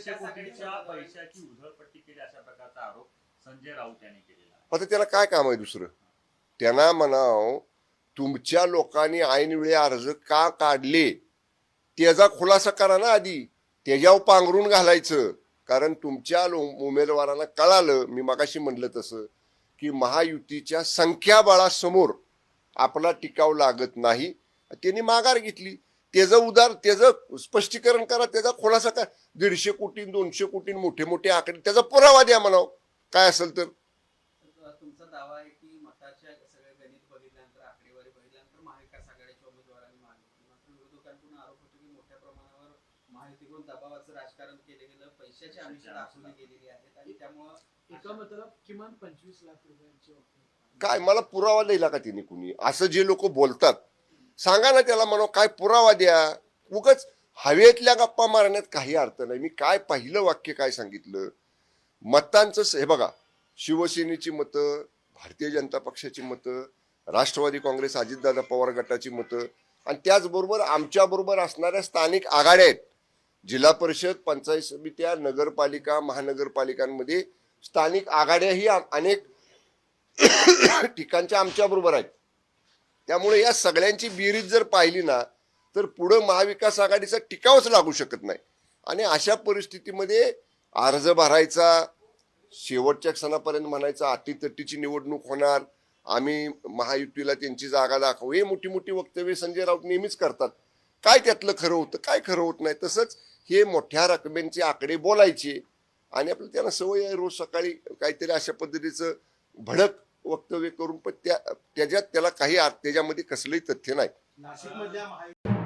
150 कोटींच्या पैशाची उधळपट्टी केली अशा प्रकारचा आरोप संजय राऊत यांनी केलेला आहे. आता त्याला काय काम आहे दुसरं? त्यांना म्हणाव तुमच्या लोकांनी ऐनवेळी अर्ज का काढले त्याचा खुलासा करा ना आधी, त्याच्यावर पांघरून घालायचं. कारण तुमच्या उमेदवारांना कळालं, मी मगाशी म्हटलं तसं, की महायुतीच्या संख्याबळासमोर आपला टिकाव लागत नाही. त्यांनी माघार घेतली. त्याचं स्पष्टीकरण करा, त्याचा खुलासा करा. 150 कोटी 200 कोटी मोठे मोठे आकडे, त्याचा पुरावा द्या म्हणाव काय असेल तर. तुमचा दावा आहे की मताच्या सगळ्या गणित बघितल्यानंतर आकडेवारी बघितल्यानंतर महाविकास आघाडीच्या उमेदवारांनी मागितली. मात्र विरोधकांकडून आरोप होतो की मोठ्या प्रमाणावर महायुतीकडून दबावाचं राजकारण केले गेलं, पैशाची आमिष दाखवली गेलेली आहेत आणि त्यामुळं एका मताला किमान 25 लाख रुपयांची काय मला पुरावा दिला का तिने कुणी? असं जे लोक बोलतात सांगा ना त्याला, म्हणा काय पुरावा द्या. उगाच हवेतल्या गप्पा मारण्यात काही अर्थ नाही. मी काय पहिलं वाक्य काय सांगितलं, मतांचं हे बघा, शिवसेनेची मतं, भारतीय जनता पक्षाची मतं, राष्ट्रवादी काँग्रेस अजितदादा पवार गटाची मतं आणि त्याचबरोबर आमच्याबरोबर असणाऱ्या स्थानिक आघाड्या आहेत. जिल्हा परिषद, पंचायत समित्या, नगरपालिका, महानगरपालिकांमध्ये स्थानिक आघाड्याही अनेक ठिकाणच्या आमच्या बरोबर आहेत. त्यामुळे या सगळ्यांची बेरीज जर पाहिली ना तर पुढं महाविकास आघाडीचा टिकावच लागू शकत नाही. आणि अशा परिस्थितीमध्ये अर्ज भरायचा, शेवटच्या क्षणापर्यंत म्हणायचा अटीतटीची निवडणूक होणार, आम्ही महायुतीला त्यांची जागा दाखवू, हे मोठी मोठी वक्तव्य संजय राऊत नेहमीच करतात. काय त्यातलं खरं होतं, काय खरं होत नाही. तसंच हे मोठ्या रकमेचे आकडे बोलायचे आणि आपलं त्यांना सवय आहे रोज सकाळी काहीतरी अशा पद्धतीचं भडक वक्तव्य करून, पण त्याच्यात त्याला काही त्याच्यामध्ये कसलंही तथ्य नाही. नाशिक मधल्या